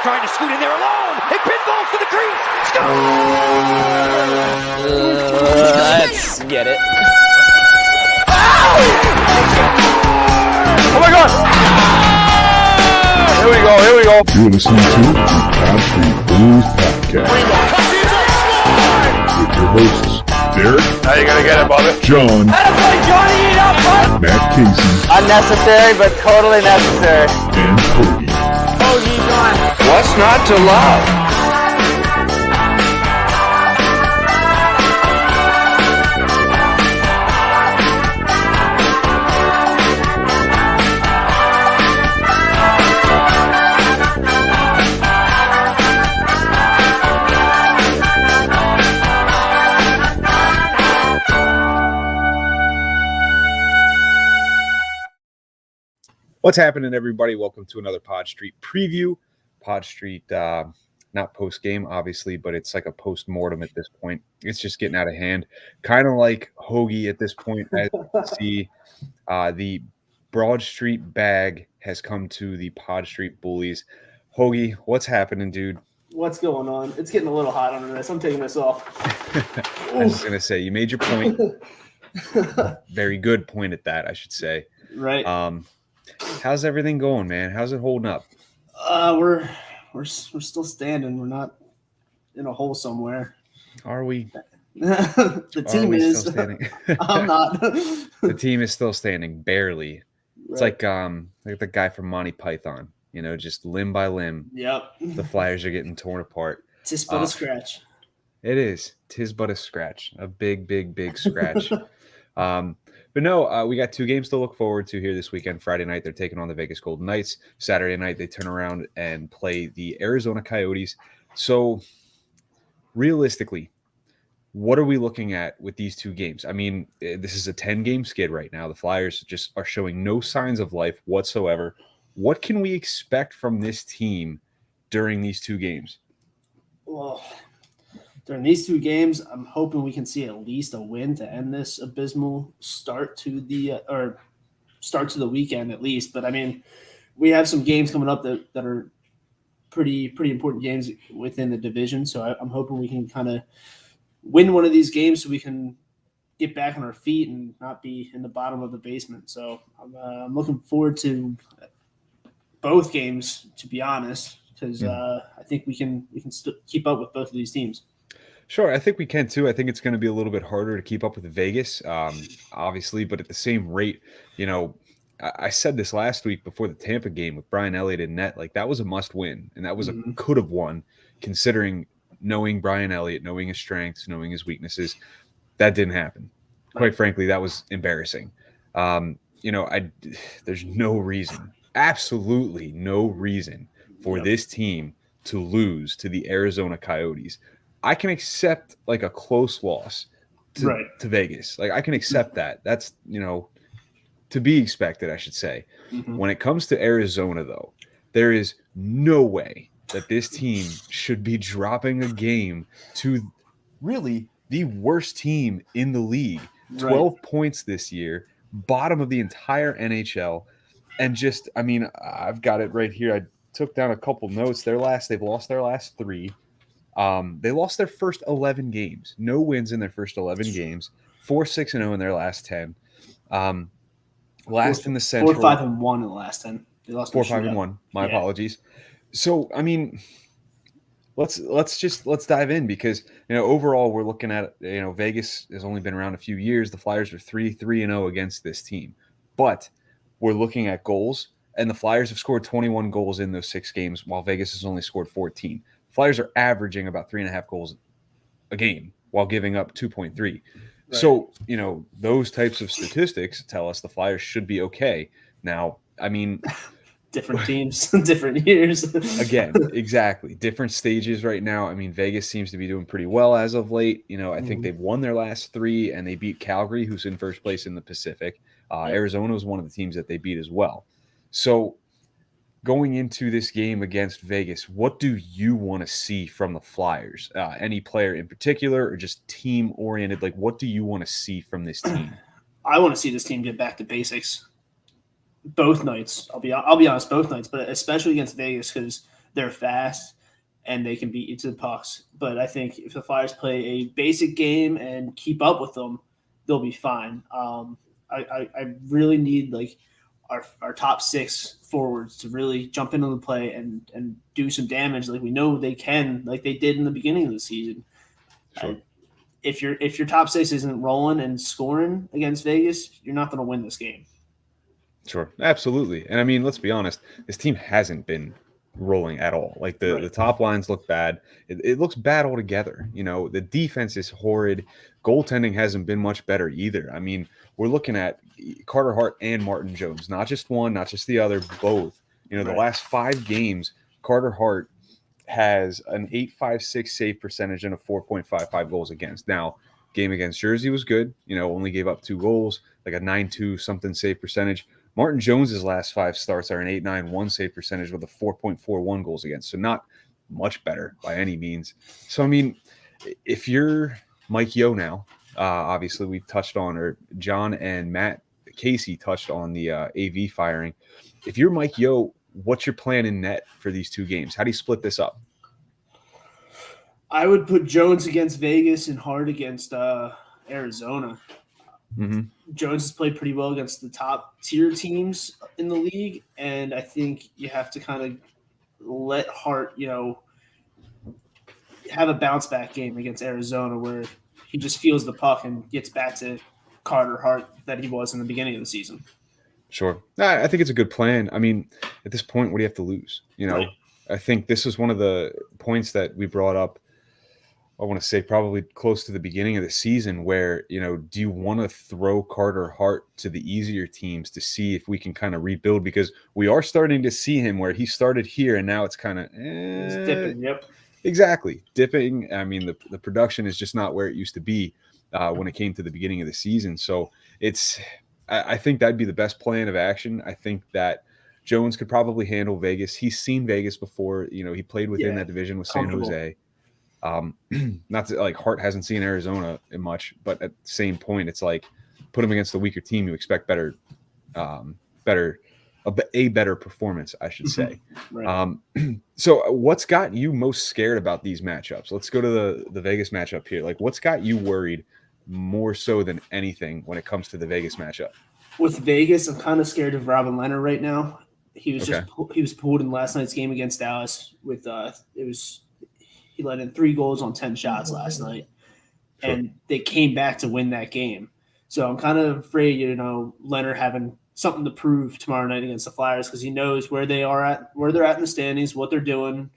trying to scoot in there alone. It pinballs to the crease. Let's get it. Oh my God! Here we go. You're listening to the Pod Street Blues Podcast with your hosts, Derek. Now you're gonna get it, Bobby. John. Matt Casey. Unnecessary, but totally necessary. And Cody. What's not to love? What's happening, everybody? Welcome to another Pod Street preview. Pod Street, not post-game, obviously, but it's like a post-mortem at this point. It's just getting out of hand. Kind of like Hoagie at this point. As you can see, the Broad Street bag has come to the Pod Street Bullies. Hoagie, what's happening, dude? What's going on? It's getting a little hot under this. I'm taking this off. I was going to say, you made your point. Very good point at that, I should say. Right. How's everything going, man? How's it holding up? We're still standing. We're not in a hole somewhere. Are we? The team is. Still standing? I'm not. The team is still standing, barely. It's Right. like the guy from Monty Python, you know, just limb by limb. Yep. The Flyers are getting torn apart. Tis but a scratch. It is. 'Tis but a scratch. A big, big, big scratch. But no, we got two games to look forward to here this weekend. Friday night, they're taking on the Vegas Golden Knights. Saturday night, they turn around and play the Arizona Coyotes. So, realistically, what are we looking at with these two games? I mean, this is a 10-game skid right now. The Flyers just are showing no signs of life whatsoever. What can we expect from this team during these two games? Well, during these two games, I'm hoping we can see at least a win to end this abysmal start to the weekend at least. But I mean, we have some games coming up that are pretty important games within the division. So I'm hoping we can kind of win one of these games so we can get back on our feet and not be in the bottom of the basement. So I'm looking forward to both games, to be honest, because I think we can keep up with both of these teams. Sure, I think we can too. I think it's going to be a little bit harder to keep up with Vegas, obviously, but at the same rate, you know, I said this last week before the Tampa game with Brian Elliott in net, like that was a must win, and that was a could have won, considering knowing Brian Elliott, knowing his strengths, knowing his weaknesses. That didn't happen. Quite frankly, that was embarrassing. You know, there's no reason, absolutely no reason for this team to lose to the Arizona Coyotes. I can accept like a close loss to Vegas. Like I can accept that. That's, you know, to be expected, I should say. When it comes to Arizona, though, there is no way that this team should be dropping a game to really the worst team in the league. 12 points this year, bottom of the entire NHL. And just, I mean, I've got it right here. I took down a couple notes. They've lost their last 3. They lost their first 11 games. No wins in their first 11 games. 4-6-0 in their last 10. Last in the Central. 4-5-1 in the last 10. They lost 4-5-1. My apologies. So, I mean, let's dive in because, you know, overall we're looking at, you know, Vegas has only been around a few years. The Flyers are 3-3-0 against this team. But we're looking at goals, and the Flyers have scored 21 goals in those 6 games while Vegas has only scored 14. Flyers are averaging about 3.5 goals a game while giving up 2.3. Right. So, you know, those types of statistics tell us the Flyers should be okay. Now, I mean, different teams, different years. Again, exactly. Different stages right now. I mean, Vegas seems to be doing pretty well as of late. You know, I think they've won their last 3 and they beat Calgary, who's in first place in the Pacific. Arizona was one of the teams that they beat as well. So, going into this game against Vegas, what do you want to see from the Flyers? Any player in particular or just team-oriented? Like, what do you want to see from this team? I want to see this team get back to basics. Both nights. I'll be honest, both nights, but especially against Vegas because They're fast and they can beat you to the pucks. But I think if the Flyers play a basic game and keep up with them, they'll be fine. I really need like our top 6 forwards to really jump into the play and do some damage like we know they can, like they did in the beginning of the season. Sure. If your top 6 isn't rolling and scoring against Vegas, you're not going to win this game. Sure, absolutely. And I mean, let's be honest, this team hasn't been rolling at all. Like the top lines look bad. It looks bad altogether. You know, the defense is horrid. Goaltending hasn't been much better either. I mean, we're looking at Carter Hart and Martin Jones, not just one, not just the other, both. You know, the last 5 games, Carter Hart has an .856 save percentage and a 4.55 goals against. Now, game against Jersey was good. You know, only gave up 2 goals, like a 9.2 something save percentage. Martin Jones's last 5 starts are an .891 save percentage with a 4.41 goals against. So not much better by any means. So, I mean, if you're Mike Yeo now, obviously we've touched on, or John and Matt Casey touched on the AV firing. If you're Mike Yeo, what's your plan in net for these 2 games? How do you split this up? I would put Jones against Vegas and Hart against Arizona. Mm-hmm. Jones has played pretty well against the top tier teams in the league, and I think you have to kind of let Hart, you know, have a bounce back game against Arizona where he just feels the puck and gets back to Carter Hart that he was in the beginning of the season. Sure. I think it's a good plan. I mean, at this point, what do you have to lose? You know, I think this is one of the points that we brought up, I want to say probably close to the beginning of the season where, you know, do you want to throw Carter Hart to the easier teams to see if we can kind of rebuild? Because we are starting to see him where he started here and now it's kind of He's dipping. Yep. Exactly. Dipping. I mean, the production is just not where it used to be when it came to the beginning of the season. So I think that'd be the best plan of action. I think that Jones could probably handle Vegas. He's seen Vegas before. You know, he played within that division with San Jose. Not to, like, Hart hasn't seen Arizona much, but at the same point, it's like put him against the weaker team. You expect better performance, I should say. So what's got you most scared about these matchups? Let's go to the Vegas matchup here. Like, what's got you worried more so than anything when it comes to the Vegas matchup? With Vegas, I'm kind of scared of Robin Leonard right now. He was pulled in last night's game against Dallas with he let in 3 goals on 10 shots last night, and they came back to win that game. So I'm kind of afraid, you know, Leonard having something to prove tomorrow night against the Flyers because he knows where they're at in the standings, what they're doing,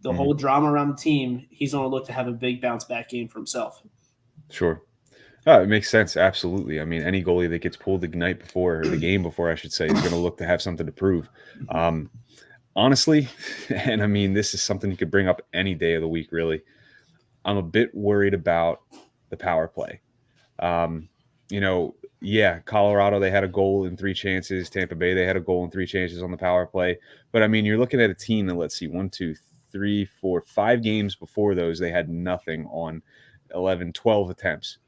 the whole drama around the team. He's going to look to have a big bounce back game for himself. Sure. It makes sense. Absolutely. I mean, any goalie that gets pulled the night before, or the game before, I should say, is going to look to have something to prove. Honestly, and I mean, this is something you could bring up any day of the week, really. I'm a bit worried about the power play. You know, Colorado, they had a goal in 3 chances. Tampa Bay, they had a goal in 3 chances on the power play. But I mean, you're looking at a team that, let's see, 1, 2, 3, 4, 5 games before those, they had nothing on 11, 12 attempts.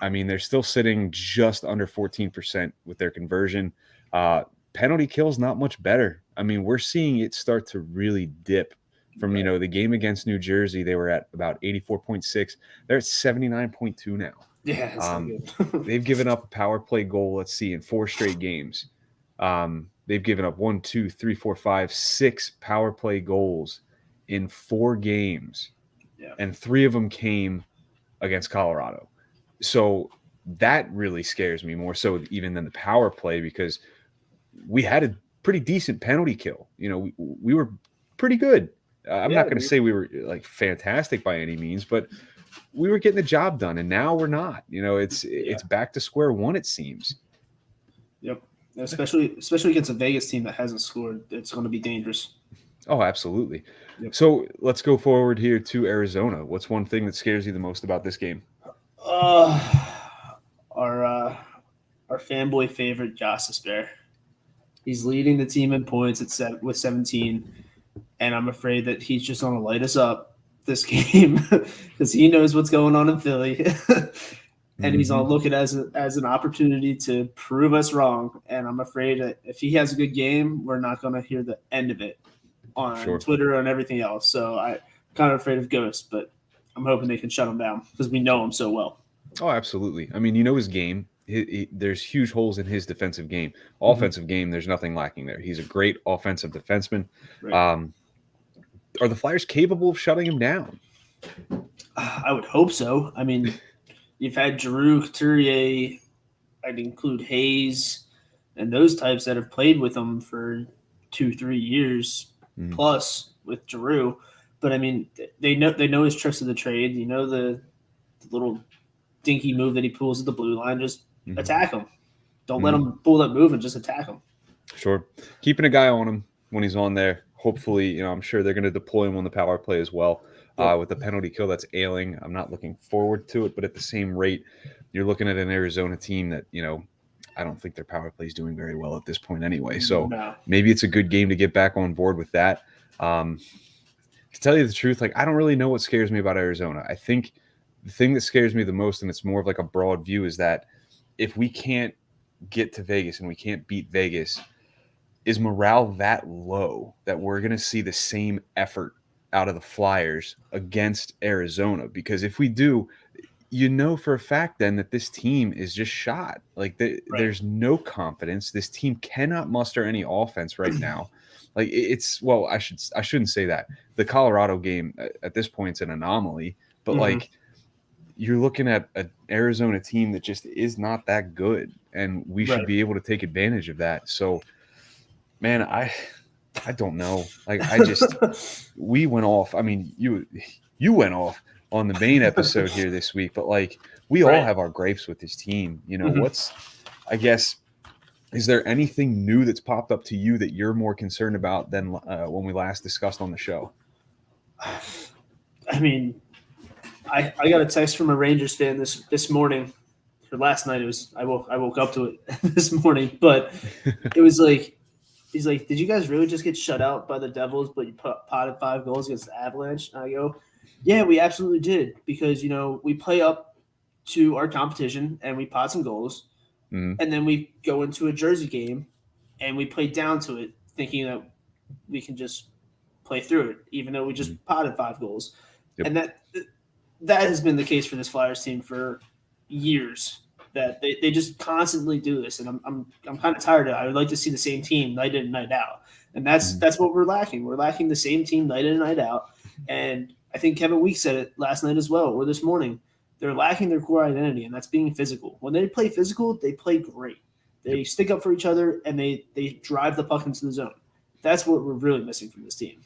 I mean, they're still sitting just under 14% with their conversion. Penalty kills not much better. I mean, we're seeing it start to really dip from, you know, the game against New Jersey. They were at about 84.6. They're at 79.2 now. Yeah, that's not good. They've given up a power play goal, let's see, in 4 straight games. They've given up 1, 2, 3, 4, 5, 6 power play goals in 4 games. Yeah. And 3 of them came against Colorado. So that really scares me more so even than the power play, because we had a pretty decent penalty kill. You know, we were pretty good. I'm not going to say we were like fantastic by any means, but we were getting the job done, and now we're not. You know, it's back to square one, it seems. Yep. Especially against a Vegas team that hasn't scored, it's going to be dangerous. Oh, absolutely. Yep. So let's go forward here to Arizona. What's one thing that scares you the most about this game? Our fanboy favorite, Gostisbehere. He's leading the team in points with 17, and I'm afraid that he's just going to light us up this game because he knows what's going on in Philly, and he's going to look at it as an opportunity to prove us wrong. And I'm afraid that if he has a good game, we're not going to hear the end of it. on Sure. Twitter and everything else. So I'm kind of afraid of Ghost, but I'm hoping they can shut him down because we know him so well. Oh, absolutely. I mean, you know his game. There's huge holes in his defensive game. Mm-hmm. Offensive game, there's nothing lacking there. He's a great offensive defenseman. Right. Are the Flyers capable of shutting him down? I would hope so. I mean, you've had Giroux, Couturier, I'd include Hayes, and those types that have played with him for 2-3 years plus with Giroux. But I mean, they know his tricks of the trade. You know the little dinky move that he pulls at the blue line. Just attack him. Don't let him pull that move and just attack him. Sure. Keeping a guy on him when he's on there. Hopefully, I'm sure they're going to deploy him on the power play as well. With the penalty kill that's ailing, I'm not looking forward to it. But at the same rate, you're looking at an Arizona team that, I don't think their power play is doing very well at this point anyway. So maybe it's a good game to get back on board with that. To tell you the truth, I don't really know what scares me about Arizona. I think the thing that scares me the most, and it's more of like a broad view, is that if we can't get to Vegas and we can't beat Vegas, is morale that low that we're going to see the same effort out of the Flyers against Arizona? Because if we do, for a fact then that this team is just shot. There's no confidence. This team cannot muster any offense right now. I shouldn't say that. The Colorado game at this point is an anomaly, but you're looking at an Arizona team that just is not that good, and we should be able to take advantage of that. So, man, I don't know. We went off. I mean, you went off on the main episode here this week, but we all have our gripes with this team. Is there anything new that's popped up to you that you're more concerned about than when we last discussed on the show? I mean, I got a text from a Rangers fan this morning. Or last night I woke up to it this morning, but it was he's like, did you guys really just get shut out by the Devils, but you potted 5 goals against the Avalanche? And I go, yeah, we absolutely did, because we play up to our competition and we pot some goals, and then we go into a Jersey game and we play down to it, thinking that we can just play through it, even though we just potted 5 goals. Yep. And that has been the case for this Flyers team for years. That they just constantly do this, and I'm kind of tired of it. I would like to see the same team night in and night out, and that's what we're lacking. We're lacking the same team night in and night out, and I think Kevin Weeks said it last night as well, or this morning. They're lacking their core identity, and that's being physical. When they play physical, they play great. They stick up for each other, and they drive the puck into the zone. That's what we're really missing from this team.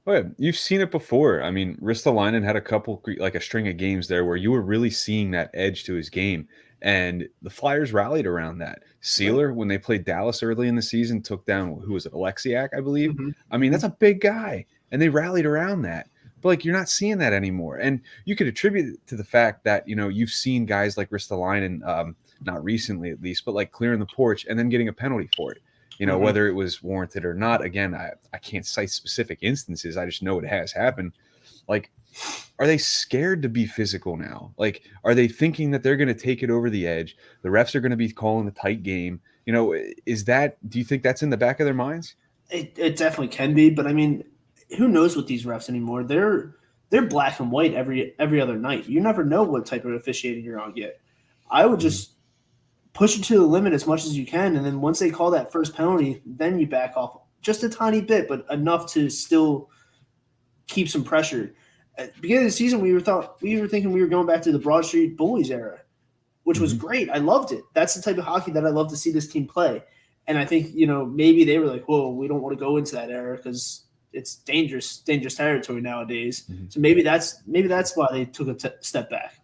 Oh, yeah. You've seen it before. I mean, Ristolainen had a string of games there where you were really seeing that edge to his game, and the Flyers rallied around that. Sealer, when they played Dallas early in the season, took down, who was it, Alexiak, I believe? I mean, that's a big guy, and they rallied around that. But you're not seeing that anymore. And you could attribute it to the fact that, you've seen guys like Ristolainen, not recently at least, but clearing the porch and then getting a penalty for it. Whether it was warranted or not. Again, I can't cite specific instances. I just know it has happened. Are they scared to be physical now? Are they thinking that they're going to take it over the edge? The refs are going to be calling a tight game. Do you think that's in the back of their minds? It definitely can be, but I mean, who knows with these refs anymore? They're black and white every other night. You never know what type of officiating you're going to get. I would just push it to the limit as much as you can, and then once they call that first penalty, then you back off just a tiny bit, but enough to still keep some pressure. At the beginning of the season, we were thinking we were going back to the Broad Street Bullies era, which was great. I loved it. That's the type of hockey that I love to see this team play. And I think, maybe they were like, whoa, we don't want to go into that era because it's dangerous territory nowadays. So maybe that's why they took a step back.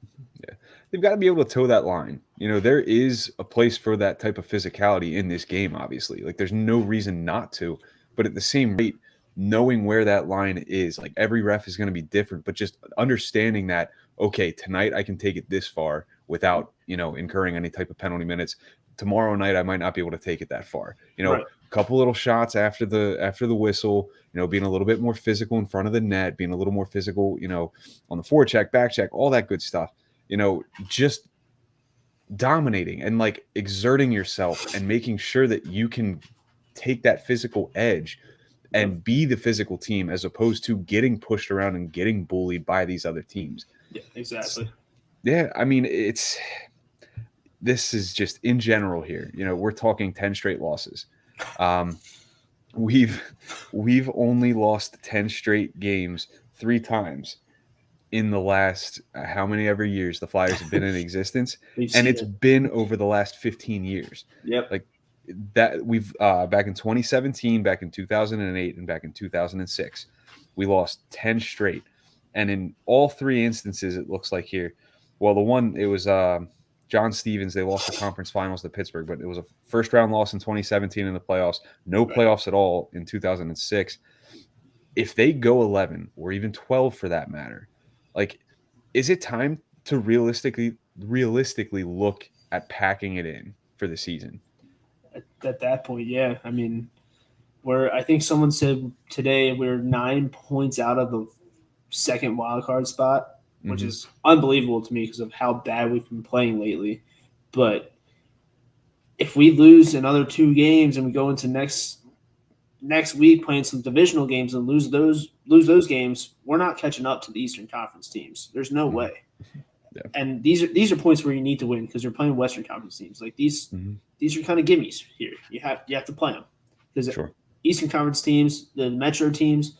Yeah. They've got to be able to toe that line. There is a place for that type of physicality in this game, obviously. There's no reason not to. But at the same rate, knowing where that line is, every ref is going to be different, but just understanding that, okay, tonight I can take it this far without, incurring any type of penalty minutes. Tomorrow night, I might not be able to take it that far. A couple little shots after the whistle, being a little bit more physical in front of the net, being a little more physical, on the forecheck, back check, all that good stuff. Just dominating and exerting yourself and making sure that you can take that physical edge and be the physical team as opposed to getting pushed around and getting bullied by these other teams. Yeah, exactly. Yeah, I mean, this is just in general here. We're talking 10 straight losses. We've only lost 10 straight games 3 times in the last how many ever years the Flyers have been in existence, and it's been over the last 15 years. Yep. Like that, we've back in 2017, back in 2008, and back in 2006, we lost 10 straight, and in all 3 instances, it looks like here. Well, the one it was John Stevens. They lost the conference finals to Pittsburgh, but it was a first round loss in 2017 in the playoffs. No playoffs at all in 2006. If they go 11 or even 12 for that matter, like, is it time to realistically look at packing it in for the season? At that point, yeah. I mean, I think someone said today we're 9 points out of the second wild card spot, which is unbelievable to me because of how bad we've been playing lately. But if we lose another 2 games and we go into next week playing some divisional games and lose those games, we're not catching up to the Eastern Conference teams. There's no way. Yeah. And these are points where you need to win because you're playing Western Conference teams. Like these are kind of gimmies here. You have to play them because Eastern Conference teams, the Metro teams,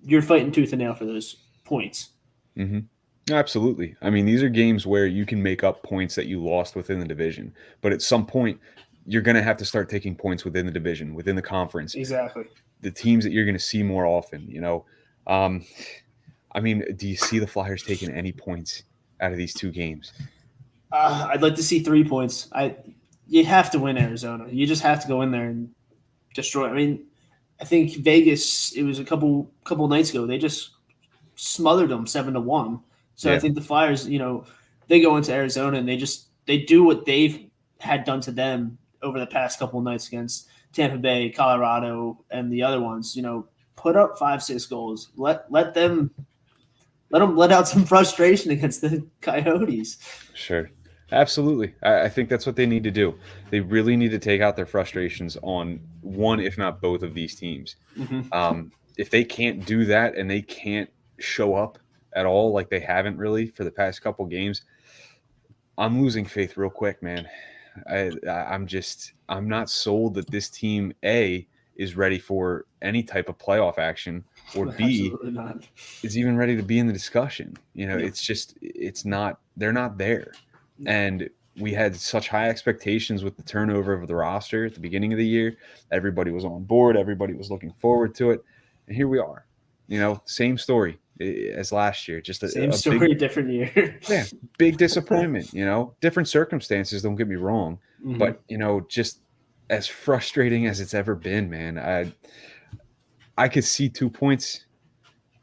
you're fighting tooth and nail for those points. Absolutely. I mean, these are games where you can make up points that you lost within the division, but at some point, you're going to have to start taking points within the division, within the conference. Exactly. The teams that you're going to see more often, I mean, do you see the Flyers taking any points out of these 2 games? I'd like to see 3 points. You have to win Arizona. You just have to go in there and destroy. I mean, I think Vegas, it was a couple nights ago, they just smothered them 7-1. So I think the Flyers, they go into Arizona and they do what they've had done to them over the past couple of nights against Tampa Bay, Colorado, and the other ones. Put up 5-6 goals. Let them let out some frustration against the Coyotes. Sure. Absolutely. I think that's what they need to do. They really need to take out their frustrations on one, if not both of these teams. If they can't do that and they can't show up at all, like they haven't really for the past couple games, I'm losing faith real quick, man. I'm not sold that this team, A, is ready for any type of playoff action, or B, is even ready to be in the discussion. It's not, they're not there. And we had such high expectations with the turnover of the roster at the beginning of the year. Everybody was on board. Everybody was looking forward to it. And here we are, same story as last year. Just same story, different year. Yeah, big disappointment, different circumstances, don't get me wrong. But, just as frustrating as it's ever been, man, I could see 2 points.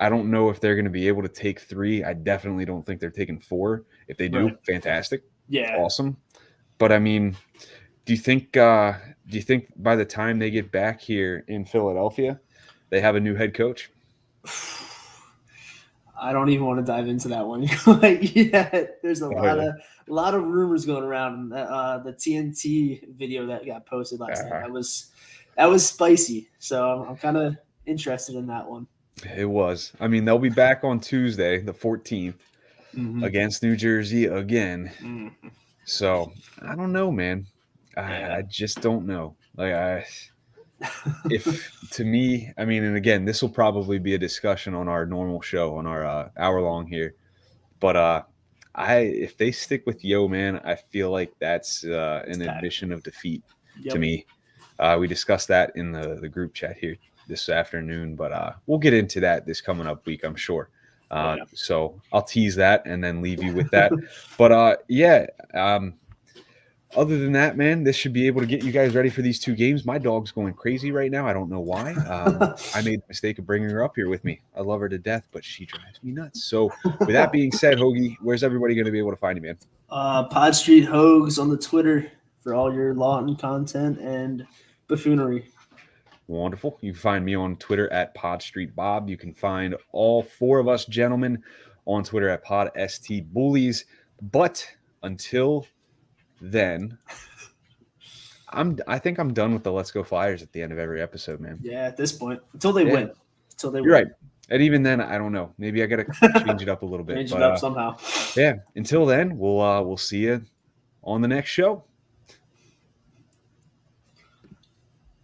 I don't know if they're going to be able to take 3. I definitely don't think they're taking 4. If they do, fantastic. Yeah. Awesome. But I mean, do you think by the time they get back here in Philadelphia, they have a new head coach? I don't even want to dive into that one. There's a lot of rumors going around. The TNT video that got posted last night, that was spicy. So I'm kind of interested in that one. It was. I mean, they'll be back on Tuesday, the 14th, against New Jersey again. So I don't know, man. I just don't know. To me, I mean, and again, this will probably be a discussion on our normal show, on our hour long here. But if they stick with Yo, man, I feel like that's an admission of defeat to me. We discussed that in the group chat here this afternoon, but we'll get into that this coming up week, I'm sure. So I'll tease that and then leave you with that. But other than that, man, this should be able to get you guys ready for these 2 games. My dog's going crazy right now. I don't know why. I made the mistake of bringing her up here with me. I love her to death, but she drives me nuts. So with that being said, Hoagie, where's everybody going to be able to find you, man? Pod Street Hogs on the Twitter for all your Lawton content and buffoonery. Wonderful. You can find me on Twitter at PodStreetBob. You can find all 4 of us gentlemen on Twitter at PodSTBullies. But until then, I think I'm done with the Let's Go Flyers at the end of every episode, man. Yeah, at this point, until they win. Until they You're win. right. And even then, I don't know. Maybe I got to change it up a little bit. Change but, it up somehow. Yeah. Until then, we'll see you on the next show.